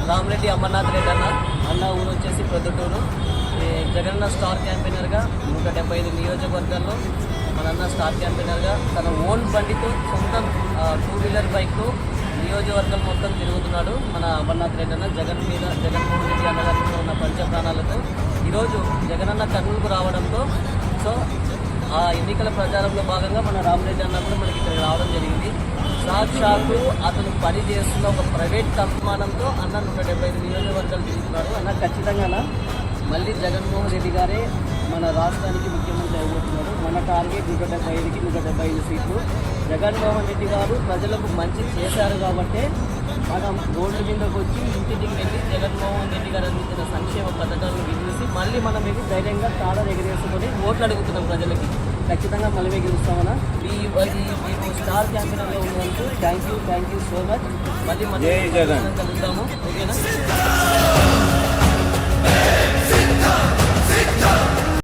రామరెడ్డి అమర్నాథ్ రెడ్డి అన్న ఊరు వచ్చేసి ప్రొద్దుటూరు. జగనన్న స్టార్ క్యాంపెయినర్గా 175 నియోజకవర్గాల్లో మన అన్న స్టార్ క్యాంపెయినర్గా తన ఓన్ బండితో సొంతం 2 వీలర్ బైక్తో నియోజకవర్గం మొత్తం తిరుగుతున్నాడు మన అమర్నాథ్ రెడ్డి అన్న. జగన్మోహన్ రెడ్డి అన్నగారి మీద ఉన్న పంచ ప్రాణాలతో ఈరోజు జగనన్న కర్నూలుకు రావడంతో సో ఆ ఎన్నికల ప్రచారంలో భాగంగా మన రామరెడ్డి అన్న కూడా మనకి ఇక్కడ రావడం జరిగింది. సాక్షాత్తు అతను పని చేస్తున్న ఒక ప్రైవేట్ కంపెనీతో అన్న 175 నియోజకవర్గాలు తిరుగుతున్నాడు. అన్న ఖచ్చితంగా మళ్ళీ జగన్మోహన్ రెడ్డి గారే మన రాష్ట్రానికి ముఖ్యమంత్రి అయిపోతున్నాడు. మన టార్గెట్ 175కి 175 సీట్లు. జగన్మోహన్ రెడ్డి గారు ప్రజలకు మంచి చేశారు కాబట్టి మనం రోడ్ల మీదకి వచ్చి ఇంటికి వెళ్ళి జగన్మోహన్ రెడ్డి గారు అందించిన సంక్షేమ పథకాలను వినిసి మళ్ళీ మనం వెళ్ళి ధైర్యంగా తాళాలు ఎగరేసుకొని ఓట్లు అడుగుతున్నాం ప్రజలకి. ఖచ్చితంగా మళ్ళీ గెలుస్తామన్నా. ఈ స్టార్ క్యాంపెయినర్లో ఉన్నందుకు థ్యాంక్ యూ సో మచ్. మళ్ళీ మనం కలుద్దాము. ఓకేనా?